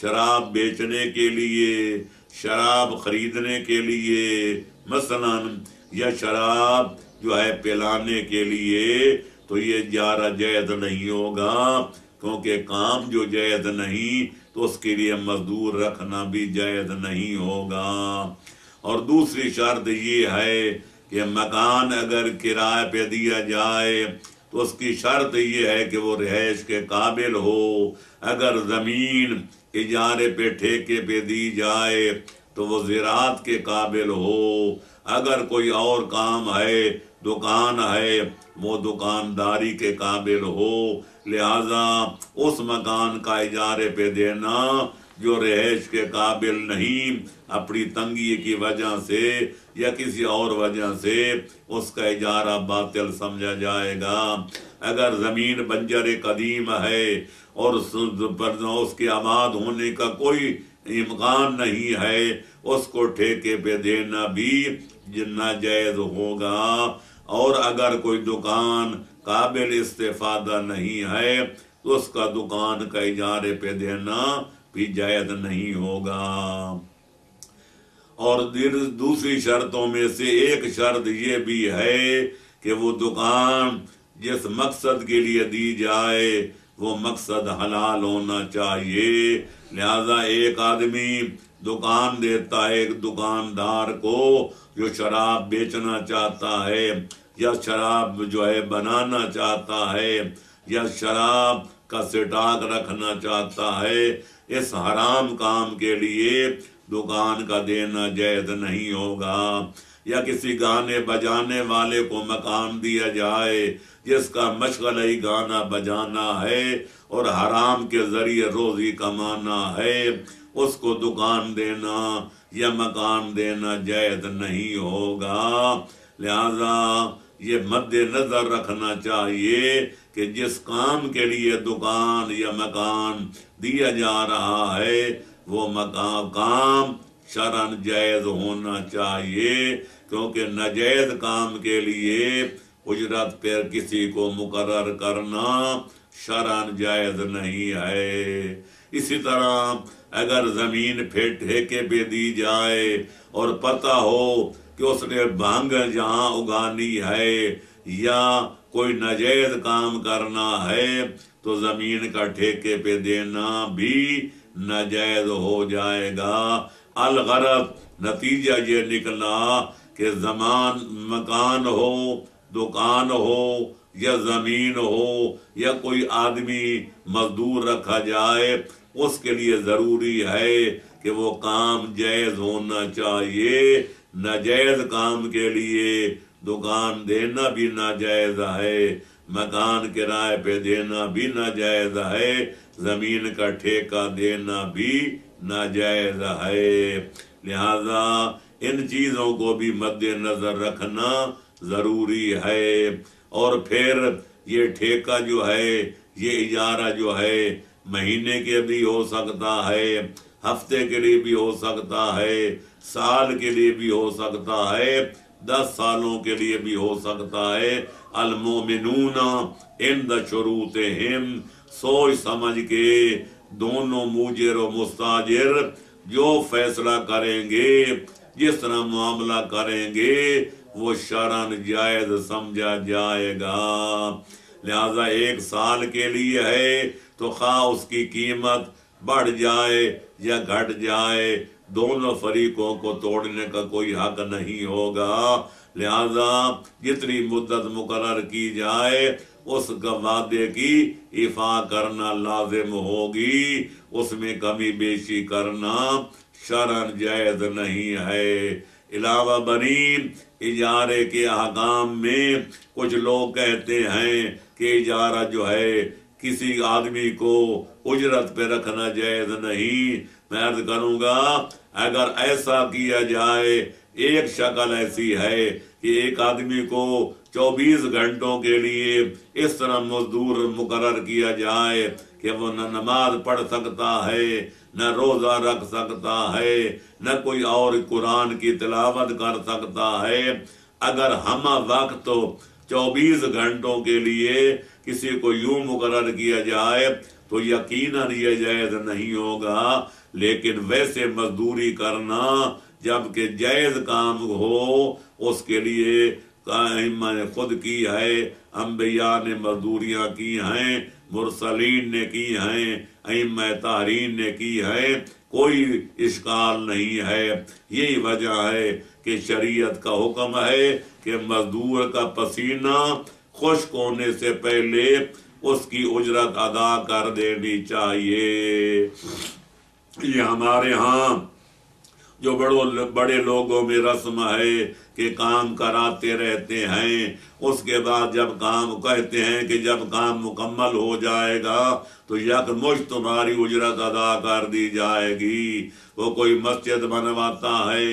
شراب بیچنے کے لیے شراب خریدنے کے لیے مثلاً یا شراب جو ہے پلانے کے لیے، تو یہ اجارہ جائز نہیں ہوگا، کیونکہ کام جو جائز نہیں تو اس کے لیے مزدور رکھنا بھی جائز نہیں ہوگا۔ اور دوسری شرط یہ ہے کہ مکان اگر کرائے پہ دیا جائے تو اس کی شرط یہ ہے کہ وہ رہائش کے قابل ہو۔ اگر زمین اجارے پہ ٹھیکے پہ دی جائے تو وہ زراعت کے قابل ہو۔ اگر کوئی اور کام ہے، دکان ہے، وہ دکانداری کے قابل ہو۔ لہذا اس مکان کا اجارے پہ دینا جو رہائش کے قابل نہیں، اپنی تنگی کی وجہ سے یا کسی اور وجہ سے، اس کا اجارہ باطل سمجھا جائے گا۔ اگر زمین بنجر قدیم ہے اور اس کے آباد ہونے کا کوئی امکان نہیں ہے، اس کو ٹھیکے پہ دینا بھی ناجائز ہوگا۔ اور اگر کوئی دکان قابل استفادہ نہیں ہے تو اس کا دکان کا اجارے پہ دینا بھی جائز نہیں ہوگا۔ اور دوسری شرطوں میں سے ایک شرط یہ بھی ہے کہ وہ دکان جس مقصد کے لیے دی جائے وہ مقصد حلال ہونا چاہیے۔ لہذا ایک آدمی دکان دیتا ہے ایک دکاندار کو جو شراب بیچنا چاہتا ہے یا شراب جو ہے بنانا چاہتا ہے یا شراب کا سٹاک رکھنا چاہتا ہے، اس حرام کام کے لیے دکان کا دینا جائز نہیں ہوگا۔ یا کسی گانے بجانے والے کو مکان دیا جائے جس کا مشغلہ ہی گانا بجانا ہے اور حرام کے ذریعے روزی کمانا ہے، اس کو دکان دینا یا مکان دینا جائز نہیں ہوگا۔ لہذا یہ مد نظر رکھنا چاہیے کہ جس کام کے لیے دکان یا مکان دیا جا رہا ہے وہ کام شرعاً جائز ہونا چاہیے، کیونکہ ناجائز کام کے لیے اجرت پر کسی کو مقرر کرنا شرعاً جائز نہیں ہے۔ اسی طرح اگر زمین ٹھیکے پہ دی جائے اور پتہ ہو کہ اس نے بھنگ جہاں اگانی ہے یا کوئی ناجائز کام کرنا ہے تو زمین کا ٹھیکے پہ دینا بھی ناجائز ہو جائے گا۔ الغرض نتیجہ یہ نکلا کہ مکان ہو، دکان ہو یا زمین ہو یا کوئی آدمی مزدور رکھا جائے، اس کے لیے ضروری ہے کہ وہ کام جائز ہونا چاہیے۔ ناجائز کام کے لیے دکان دینا بھی ناجائز ہے، مکان کرائے پہ دینا بھی ناجائز ہے، زمین کا ٹھیکہ دینا بھی ناجائز ہے۔ لہذا ان چیزوں کو بھی مد نظر رکھنا ضروری ہے۔ اور پھر یہ ٹھیکہ جو ہے، یہ اجارہ جو ہے مہینے کے بھی ہو سکتا ہے، ہفتے کے لیے بھی ہو سکتا ہے، سال کے لیے بھی ہو سکتا ہے، 10 سالوں کے لیے بھی ہو سکتا ہے۔ المومنون عند شروطہم، سوچ سمجھ کے دونوں موجر و مستاجر جو فیصلہ کریں گے، جس طرح معاملہ کریں گے وہ شرعاً جائز سمجھا جائے گا۔ لہذا 1 سال کے لیے ہے تو خواہ اس کی قیمت بڑھ جائے یا گھٹ جائے، دونوں فریقوں کو توڑنے کا کوئی حق نہیں ہوگا۔ لہذا جتنی مدت مقرر کی جائے اس وعدے کی ایفا کرنا لازم ہوگی، اس میں کمی بیشی کرنا شرعاً جائز نہیں ہے۔ علاوہ بنی اجارے کے احکام میں کچھ لوگ کہتے ہیں کہ اجارہ جو ہے کسی آدمی کو اجرت پہ رکھنا جائز نہیں۔ میں عرض کروں گا اگر ایسا کیا جائے، ایک شکل ایسی ہے کہ ایک آدمی کو 24 گھنٹوں کے لیے اس طرح مزدور مقرر کیا جائے کہ وہ نہ نماز پڑھ سکتا ہے، نہ روزہ رکھ سکتا ہے، نہ کوئی اور قرآن کی تلاوت کر سکتا ہے، اگر ہم وقت 24 گھنٹوں کے لیے کسی کو یوں مقرر کیا جائے تو تو یقیناً یہ جائز نہیں ہوگا۔ لیکن ویسے مزدوری کرنا جبکہ جائز کام ہو، اس کے لیے ائمہ نے خود کی ہے، انبیاء نے مزدوریاں کی ہیں، مرسلین نے کی ہیں، ائمہ تحرین نے کی ہے، کوئی اشکال نہیں ہے۔ یہی وجہ ہے کہ شریعت کا حکم ہے کہ مزدور کا پسینہ خشک ہونے سے پہلے اس کی اجرت ادا کر دینی چاہیے۔ یہ ہمارے ہاں جو بڑے لوگوں میں رسم ہے کہ کام کراتے رہتے ہیں، اس کے بعد جب کام کہتے ہیں کہ جب کام مکمل ہو جائے گا تو یکمشت تمہاری اجرت ادا کر دی جائے گی۔ وہ کوئی مسجد بنواتا ہے،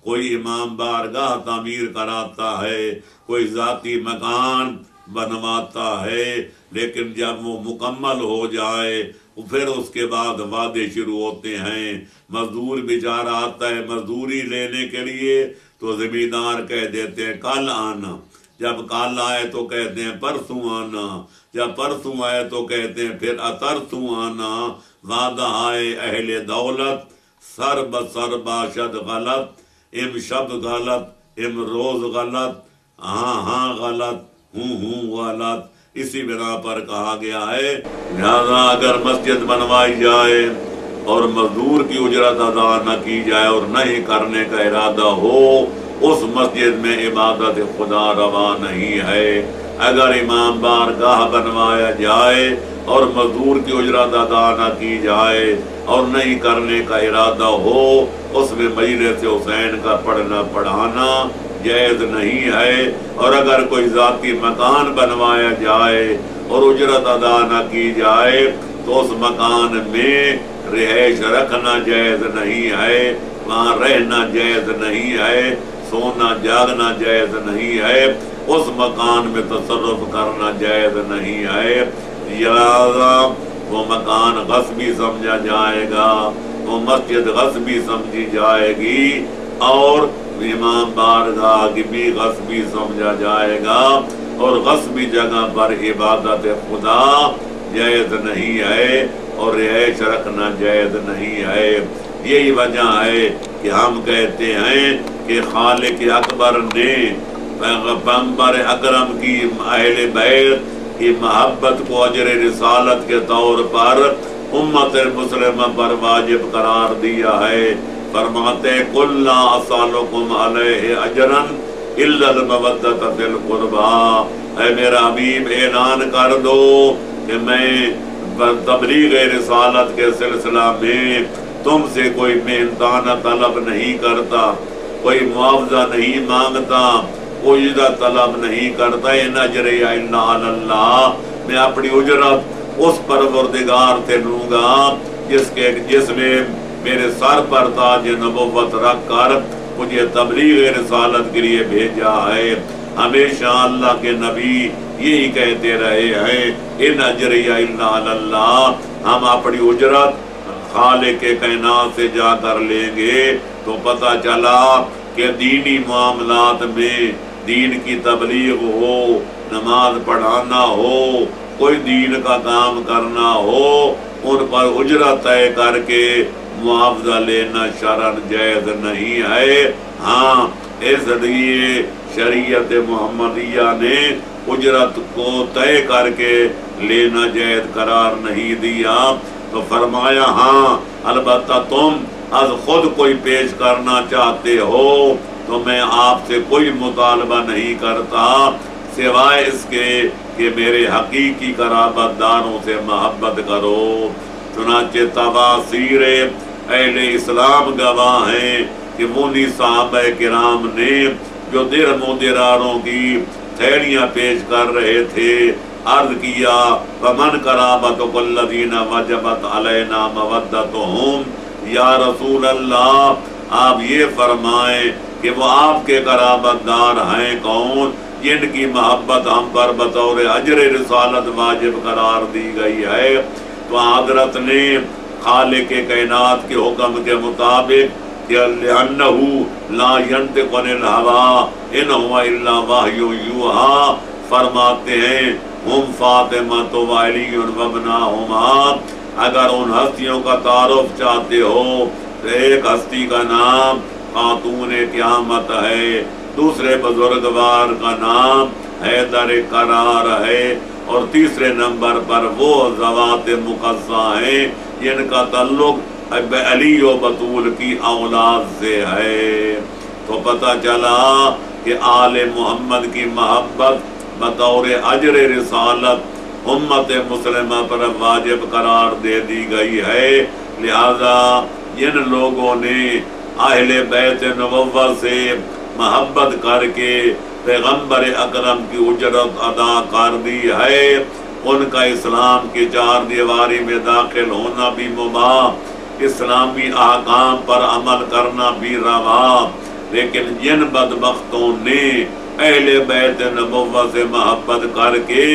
کوئی امام بارگاہ تعمیر کراتا ہے، کوئی ذاتی مکان بنواتا ہے، لیکن جب وہ مکمل ہو جائے پھر اس کے بعد وعدے شروع ہوتے ہیں۔ مزدور بیچارہ آتا ہے مزدوری لینے کے لیے تو زمیندار کہہ دیتے ہیں کل آنا، جب کل آئے تو کہتے ہیں پرسوں آنا، جب پرسوں آئے تو کہتے ہیں پھر اترسوں آنا۔ وعدہ آئے اہل دولت سر بسر باشد غلط، ام شب غلط، ام روز غلط، ہاں ہاں غلط، ہوں غلط۔ اسی بنا پر کہا گیا ہے لہذا اگر مسجد بنوائی جائے اور مزدور کی اجرت ادا نہ کی جائے اور نہیں کرنے کا ارادہ ہو، اس مسجد میں عبادت خدا روا نہیں ہے۔ اگر امام بارگاہ بنوایا جائے اور مزدور کی اجرت ادا نہ کی جائے اور نہیں کرنے کا ارادہ ہو، اس میں مجلس حسین کا پڑھنا پڑھانا جائز نہیں ہے۔ اور اگر کوئی ذاتی مکان بنوایا جائے اور اجرت ادا نہ کی جائے تو اس مکان میں رہائش رکھنا جائز نہیں ہے، وہاں رہنا جائز نہیں ہے، سونا جاگنا جائز نہیں ہے، اس مکان میں تصرف کرنا جائز نہیں ہے۔ لہذا وہ مکان غصبی سمجھا جائے گا، وہ مسجد غصبی سمجھی جائے گی، اور امام بارگاہ کی بھی غصبی سمجھا جائے گا، اور غصبی جگہ پر عبادت خدا جائز نہیں ہے اور رہائش رکھنا جائز نہیں ہے۔ یہی وجہ ہے کہ ہم کہتے ہیں کہ خالق اکبر نے پیغمبر اکرم کی اہل بیت کی محبت کو اجر رسالت کے طور پر امت مسلمہ پر واجب قرار دیا ہے۔ فرماتے قل لا اسالکم علیہ اجرا الا المودۃ فی القربى، اے میرا حبیب اعلان کر دو کہ میں تبلیغ رسالت کے سلسلہ میں تم سے کوئی محنتانہ طلب نہیں کرتا، کوئی معاوضہ نہیں مانگتا، کوئی اجرت طلب نہیں کرتا۔ ان اجری الا علی اللہ، میں اپنی اجرت اس پروردگار سے لوں گا جس میں میرے سر پر تاج نبوت رکھ کر مجھے تبلیغ رسالت کے لیے بھیجا ہے۔ ہمیشہ اللہ کے نبی یہی کہتے رہے ہیں ان اجری الا علی اللہ، ہم اپنی اجرت خالق کائنات سے جا کر لیں گے۔ تو پتہ چلا کہ دینی معاملات میں دین کی تبلیغ ہو، نماز پڑھانا ہو، کوئی دین کا کام کرنا ہو، ان پر اجرت طے کر کے معاوضہ لینا شرعاً جائز نہیں ہے۔ ہاں اس لیے شریعت محمدیہ نے اجرت کو طے کر کے لینا جائز قرار نہیں دیا، تو فرمایا ہاں البتہ تم از خود کوئی پیش کرنا چاہتے ہو تو میں آپ سے کوئی مطالبہ نہیں کرتا سوائے اس کے کہ میرے حقیقی قرابت داروں سے محبت کرو۔ چنانچہ تباصیر اہل اسلام گواہ ہیں کہ انہی صحابہ کرام نے جو درہم و دیناروں کی تھیلیاں پیش کر رہے تھے عرض کیا فمن قرابتک الذین وجبت علینا مودتہم، یا رسول اللہ آپ یہ فرمائیں کہ وہ آپ کے قرابت دار ہیں کون جن کی محبت ہم پر بطور اجر رسالت واجب قرار دی گئی ہے۔ تو حضرت نے خالق کائنات کے حکم کے مطابق کہ لِأَنَّهُ لَا يَنْطِقُ عَنِ الْهَوَىٰ إِنْ هُوَ إِلَّا وَحْيٌ يُوحَىٰ فرماتے ہیں ہم فاطمہ و علی وابناہما، اگر ان ہستیوں کا تعارف چاہتے ہو تو ایک ہستی کا نام خاتون قیامت ہے، دوسرے بزرگوار کا نام حیدر قرار ہے، اور تیسرے نمبر پر وہ ذوات مقدسہ ہیں جن کا تعلق علی و بطول کی اولاد سے ہے۔ تو پتہ چلا کہ آل محمد کی محبت بطور اجر رسالت امت مسلمہ پر واجب قرار دے دی گئی ہے، لہذا جن لوگوں نے اہل بیت نبوت سے محبت کر کے پیغمبر اکرم کی اجرت ادا کر دی ہے، ان کا اسلام کی چار دیواری میں داخل ہونا بھی مباح، اسلامی احکام پر عمل کرنا بھی روا، لیکن جن بدبختوں نے اہل بیت نبوت سے محبت کر کے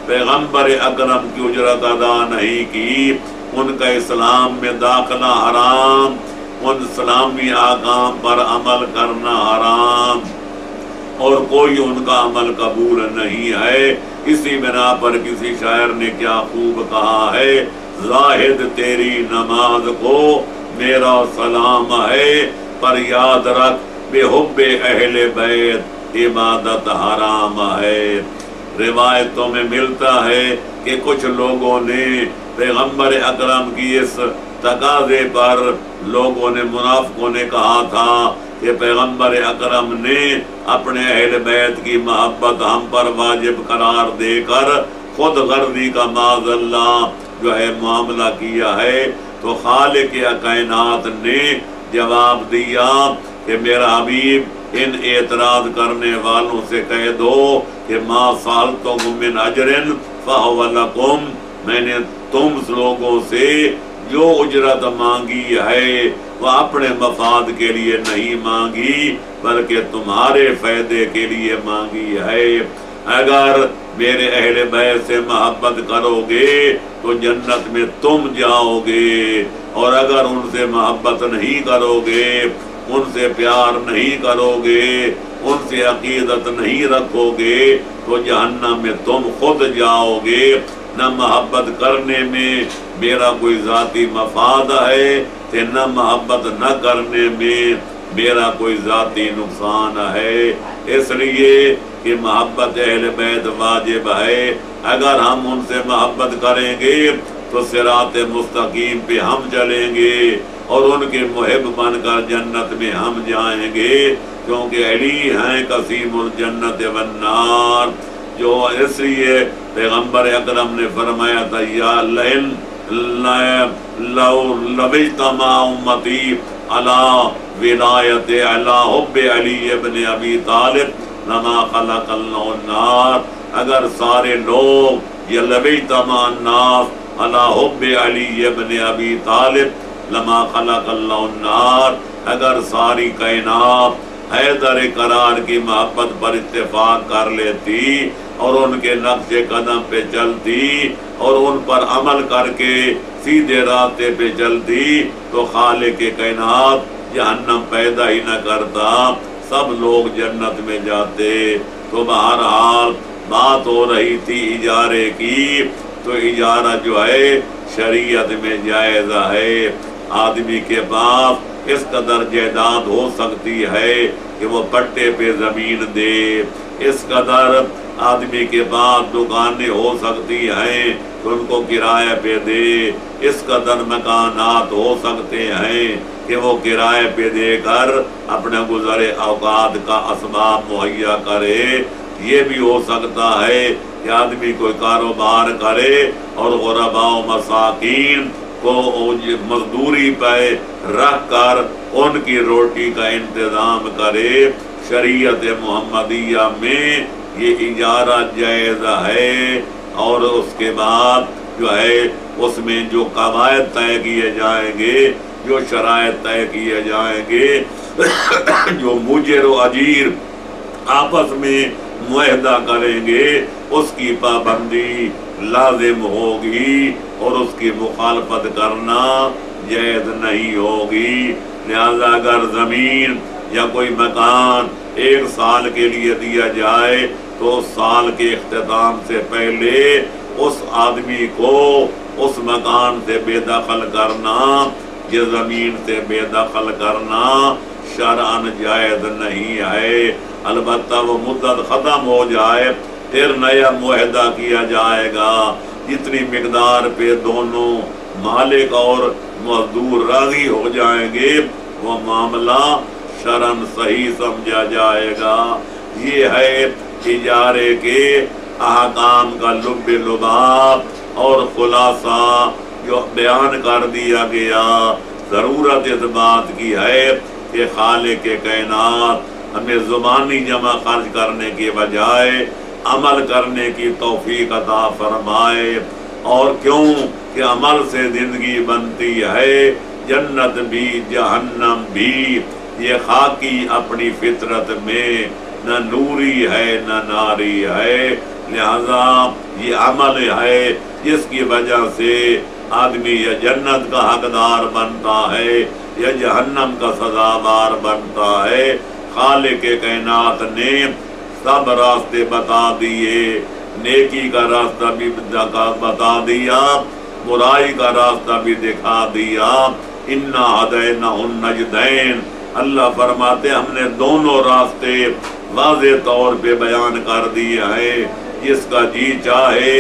پیغمبر اکرم کی اجرت ادا نہیں کی، ان کا اسلام میں داخلہ حرام، ان اسلامی احکام پر عمل کرنا حرام، اور کوئی ان کا عمل قبول نہیں ہے۔ اسی بنا پر کسی شاعر نے کیا خوب کہا ہے، زاہد تیری نماز کو میرا سلام ہے، پر یاد رکھ بے حب اہل بیت عبادت حرام ہے۔ روایتوں میں ملتا ہے کہ کچھ لوگوں نے پیغمبر اکرم کی اس تقاضے پر لوگوں نے، منافقوں نے کہا تھا کہ پیغمبر اکرم نے اپنے اہل بیت کی محبت ہم پر واجب قرار دے کر خود غرضی کا معاذ اللہ جو ہے معاملہ کیا ہے، تو خالق کائنات نے جواب دیا کہ میرا حبیب ان اعتراض کرنے والوں سے کہہ دو کہ ما سألتکم من اجر فہو لکم، میں نے تم لوگوں سے جو اجرت مانگی ہے وہ اپنے مفاد کے لیے نہیں مانگی بلکہ تمہارے فائدے کے لیے مانگی ہے۔ اگر میرے اہل بیت سے محبت کرو گے تو جنت میں تم جاؤ گے، اور اگر ان سے محبت نہیں کرو گے، ان سے پیار نہیں کرو گے، ان سے عقیدت نہیں رکھو گے تو جہنم میں تم خود جاؤ گے۔ نہ محبت کرنے میں میرا کوئی ذاتی مفاد ہے، نہ محبت نہ کرنے میں میرا کوئی ذاتی نقصان ہے، اس لیے کہ محبت اہل بیت واجب ہے۔ اگر ہم ان سے محبت کریں گے تو صراط مستقیم پہ ہم چلیں گے اور ان کے محب بن کر جنت میں ہم جائیں گے، کیونکہ علی ہیں قسیم الجنت والنار۔ جو اس لیے پیغمبر اکرم نے فرمایا تھا، یا لو اجتمع امتی علی ولایت علی حب علی ابن ابی طالب لما خلق اللہ النار، اگر سارے لوگ یا لو اجتمع الناس علی حب علی ابن ابی طالب لما خلق اللہ النار، اگر ساری کائنات حیدر قرار کی محبت پر اتفاق کر لیتی اور ان کے نقش قدم پہ چلتی اور ان پر عمل کر کے سیدھے راستے پہ چلتی تو خالق کائنات جہنم پیدا ہی نہ کرتا، سب لوگ جنت میں جاتے۔ تو بہرحال بات ہو رہی تھی اجارے کی، تو اجارہ جو ہے شریعت میں جائز ہے۔ آدمی کے پاس اس قدر جائیداد ہو سکتی ہے کہ وہ پٹے پہ زمین دے، اس قدر آدمی کے پاس دکانیں ہو سکتی ہیں کہ ان کو کرایہ پہ دے، اس قدر مکانات ہو سکتے ہیں کہ وہ کرایہ پہ دے کر اپنے گزر اوقات کا اسباب مہیا کرے۔ یہ بھی ہو سکتا ہے کہ آدمی کوئی کاروبار کرے اور غرباء و مساکین کو مزدوری پہ رکھ کر ان کی روٹی کا انتظام کرے۔ شریعت محمدیہ میں یہ اجارہ جائز ہے، اور اس کے بعد جو ہے اس میں جو قواعد طے کیے جائیں گے، جو شرائط طے کیے جائیں گے، جو مجر و اجیر آپس میں معاہدہ کریں گے، اس کی پابندی لازم ہوگی اور اس کی مخالفت کرنا جائز نہیں ہوگی۔ لہذا اگر زمین یا کوئی مکان 1 سال کے لیے دیا جائے تو سال کے اختتام سے پہلے اس آدمی کو اس مکان سے بے دخل کرنا، یہ زمین سے بے دخل کرنا شرعاً جائز نہیں ہے۔ البتہ وہ مدت ختم ہو جائے پھر نیا معاہدہ کیا جائے گا، جتنی مقدار پہ دونوں مالک اور مزدور راضی ہو جائیں گے وہ معاملہ شرعاً صحیح سمجھا جائے گا۔ یہ ہے اجارے کے احکام کا لب لباب اور خلاصہ جو بیان کر دیا گیا۔ ضرورت اس بات کی ہے کہ خالق کائنات ہمیں زبانی جمع خرچ کرنے کی بجائے عمل کرنے کی توفیق عطا فرمائے۔ اور کیوں کہ عمل سے زندگی بنتی ہے، جنت بھی جہنم بھی۔ یہ خاکی اپنی فطرت میں نہ نوری ہے نہ ناری ہے، لہذا یہ عمل ہے جس کی وجہ سے آدمی یا جنت کا حقدار بنتا ہے یا جہنم کا سزاوار بنتا ہے۔ خالق کائنات نے سب راستے بتا دیے، نیکی کا راستہ بھی بتا دیا، برائی کا راستہ بھی دکھا دیا۔ انا ہدیناہ النجدین، اللہ فرماتے ہم نے دونوں راستے واضح طور پہ بیان کر دیے ہیں۔ جس کا جی چاہے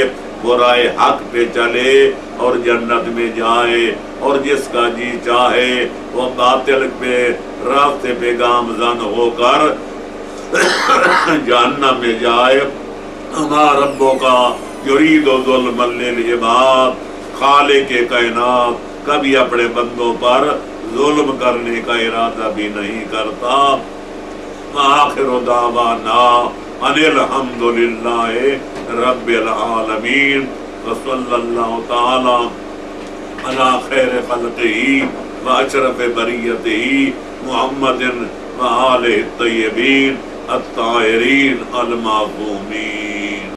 وہ رائے حق پہ چلے اور جنت میں جائے، اور جس کا جی چاہے وہ باطل پہ راستے پہ گامزن ہو کر جہنم میں جائے۔ اما ربک یرید ظلما للعباد، خالق کائنات کبھی اپنے بندوں پر ظلم کرنے کا ارادہ بھی نہیں کرتا۔ آخر دعوانا ان الحمد للہ رب العالمین، وصلی اللہ تعالی علی خیر خلقہ و اشرف بریتہ محمد و آلہ الطیبین الطاہرین المعصومین۔